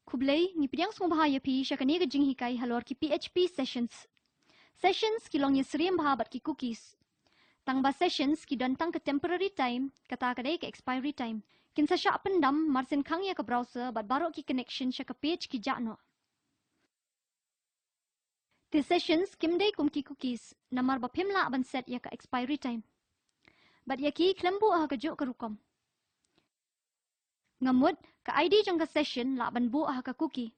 Kublay ni pidyang sung bahaya pi syakani ke jing hikai halor ki PHP sessions. Sessions ki long yesriem bahabat ki cookies. Tang ba sessions ki dan tang ke temporary time kata kadai ke expiry time. Kin sa syak pendam marsin kang ya ke browser bat barok ki connection syak ke page ki jakno. Ti sessions kimdai kum ki cookies namar ba pimla ban set ya ke expiry time. Bat ya ki klembu ha ke juk ke rukom. Ngamut ke ID jang ke session la ban bu ha ke cookie.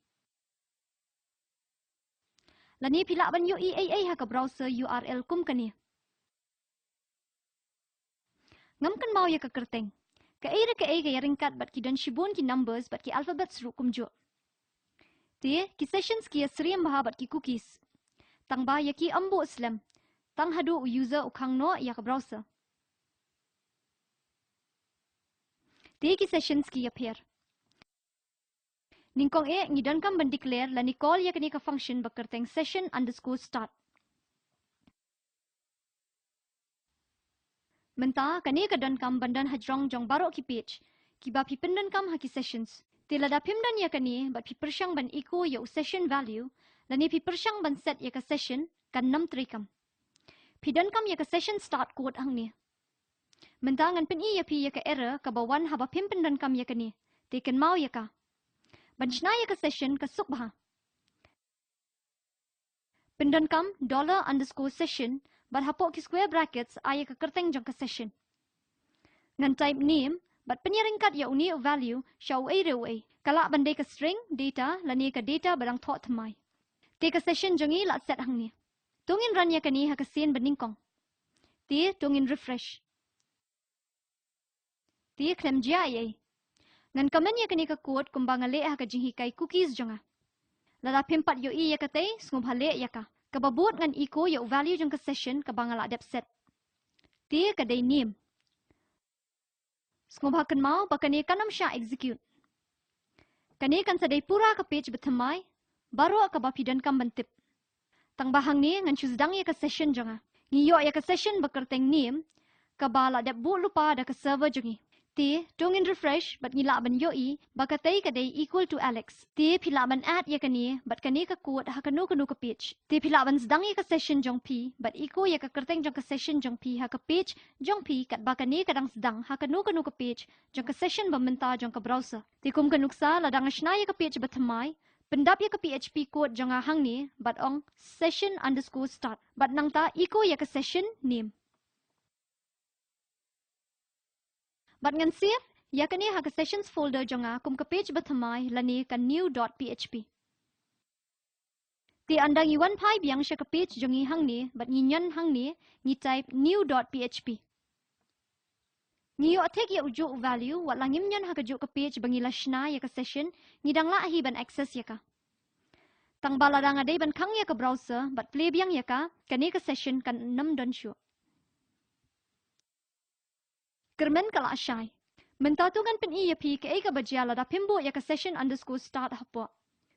Lani pila ban UEAA ha ke browser URL kum kani. Ngam kan mau ya ke kerteng. Ke A ke ringkat bat ki dan shibun ki numbers bat ki alphabets ru kum juk. Ti ki sessions ki asriem baha bat ki cookies. Tang ba ya ki ambu slam. Tang hadu user ukang no ya ke browser. Ti ki sessions ki appear. Ningkong ngidan kam ban declare la ni call ya kani ka function bakerteng session_start. Menta kani ka dan kam bandan hajrong jong barok ki page. Ki ba pi pendan kam ha ki sessions. Ti lada pimdan ya kani bat pi persyang ban echo ya session value la ni pi persyang ban set ya ka session kan nam trikam. Pi dan kam ya ka session start code hang ni. Menta ngan pen ya pi ya ka error ka bawan ha ba pim pendan kam ya kani. Ti kan mau ya ka. Banchna ya ka session ka suk baha. Pendan kam $_session bat hapok ki square brackets aya ka kerteng jong ka session. Ngan type name bat penyeringkat ya uni value syau rewe. Kala bandai ka string data lani ka data barang thot thamai. Te ka session jongi la set hang ni. Tungin run ya kani ha ka sen beningkong. Ti tungin refresh. Ti klem jia ye. Ngan kamen ya kani ka code kumbang ale ha ka jinghi kai cookies jonga. Lada pimpat yo ya ka te sngub hale ya ka. Kababut ngan echo ya value jong ka session ka bangala dep set. Ti ka day name. Sngub ha kan mau bakani kanam sya execute. Kani kan sadai pura ka page bethamai baru ka bapidan kam bantip. Tang bahang ni ngan chuzdang ya ka session jonga. Ngiyo ya ka session bakerteng name ka bala dep bu lupa da ka server jongi. Ti tungin refresh bat ngila ban yoi bakatai ka day equal to Alex. Ti pila ban add ya kani bat kani ka code ha kanu ka page. Ti pila ban sedang ya ka session jong p bat echo ya ka kerteng jong ka session jong p ha ka page jong p kat bakani kadang sedang ha kanu ka page jong ka session bamenta jong ka browser. Ti kum kanuksa ladang asna ya ka page bathamai pendap ya ka PHP code jong hang ni bat ong session_start bat nangta echo ya ka session name. Bat ngan save, ya kani ha ka sessions folder jonga kum ka page bathamai lani ka new.php. Ti andang iwan pai biang sya ka page jongi hang ni, bat nginyan hang ni, ni type new.php. Ngiyo atek ya ujuk value, wat langim nyan ha ka juk ka page bangila shna ya ka session, ngidang la ahi ban access ya ka. Tang baladang aday ban kang ya ka browser, bat play biang ya ka, kani ka session kan 6 don syu. Kermen kala asyai. Mentatungan pen iya pi ke eka bajala da pimbo ya ka session_start hapo.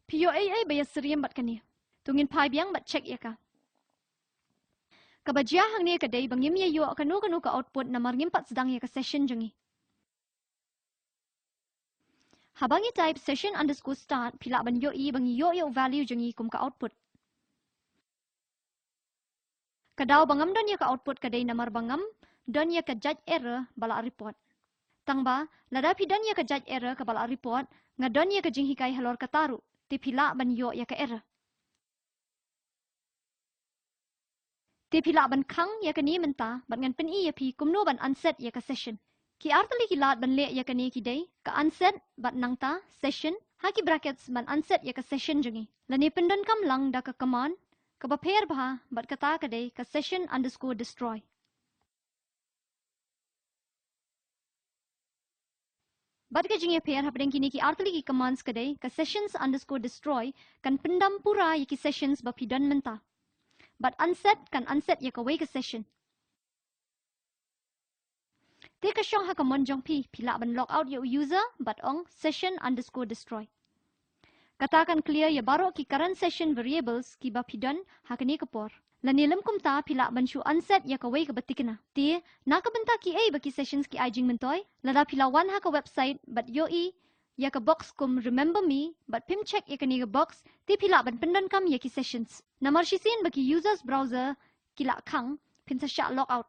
Piyo ai baya seriem bat kani. Tungin pai biang bat check ya ka. Kabajia hang ni ka day bangim ya yo kanu ka output na marngimpat sedang ya ka session jongi. Habangi type session_start pila ban yo i bangi yo value jongi kum ka output. Kadaw bangam don ya ka output ka day namar bangam don ya ka judge error bala report. Tangba, ladapi don ya ka judge error ka bala report, nga don ya ka jinghikai halor kataru, ti pila ban yo ya ka error. Ti pila ban kang ya ka ni menta, bat ngan pen ya pi kumno ban unset ya ka session. Ki artali kilat ban le ya ka ni ki day, ka unset bat nangta session, haki brackets ban unset ya ka session jongi. Lani pendon kam lang da ka command, ka bapair bah bat kata ka day ka session_destroy. Bat ka jingya pair hapdeng kini ki artali ki commands kadai ka sessions_destroy kan pendam pura ya ki sessions bapidan menta. But unset kan unset ya ka way ka session. Te ka syong ha ka monjong pi pila ban logout ya user but ong session_destroy. Katakan clear ya baro ki current session variables ki bapidan ha ka ni kapor. Lanilam kumta pila ban syu unset ya ka way ka batikna. Ti nakabenta ki baki sessions ki ajing mentoy lada pila wan ha ka website but yo ya ka box kum remember me, but pim check ya kani box ti pila ban pendan kam ya ki sessions. Namar shisin baki users browser kila khang pin sa sha log out.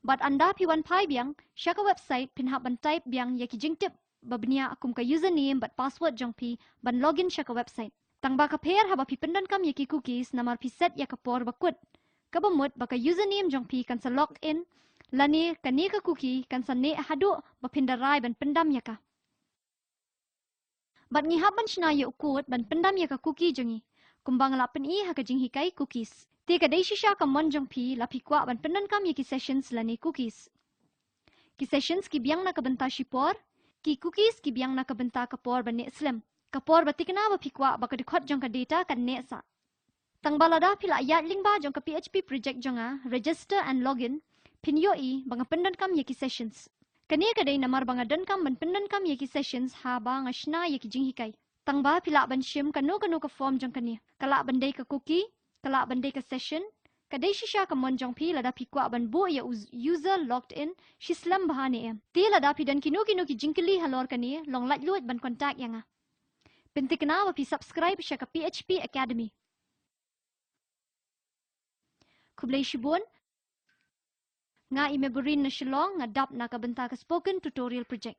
But anda pi wan pai biang sha ka website pin ha ban type biang ya ki jingtip babnia akum ka username but password jong pi ban login sha ka website. Tang ba ka pair ha ba pi pendan kam ya ki cookies namar pi set ya ka por bakut. Ka bamut baka username jong pi kan sa log in lani kani ka cookie kan sa ne hadu ba pindarai ban pendam ya ka. But ngi haban shna ye ukut ban pendam ya ka cookie jongi. Kumbang la pen I ha ka jing hikai cookies. Ti ka dei shisha ka mon jong pi la pi kwa ban pendan kam ye ki sessions lani cookies. Ki sessions ki biang na ka benta shipor, ki cookies ki biang na ka benta ka por ban ne slim. Ka por ba tikna ba pi kwa ba ka dikhot jong ka data kan ne sa. Tang balada pila ayat link ba jong ka PHP project jonga register and login pin yo I banga pendan kam ye ki sessions. Kani kadai namar banga dan kam ban pendan kam ye ki sessions ha ba ngashna ye ki jing hikai. Tang ba pila ban shim kanu ka form jong kani. Kala ban dei ka cookie, kala ban dei ka session, kadai shisha ka mon jong pi lada pi kwa ban bo ya user logged in shislam bahane em. Ti lada pi dan kinu ki jingkili halor kani long lat luat ban contact yanga. Pintikna wa pi subscribe sha ka PHP Academy. Kublai shibun nga imeburin na shilong nga dap na ka benta ka spoken tutorial project.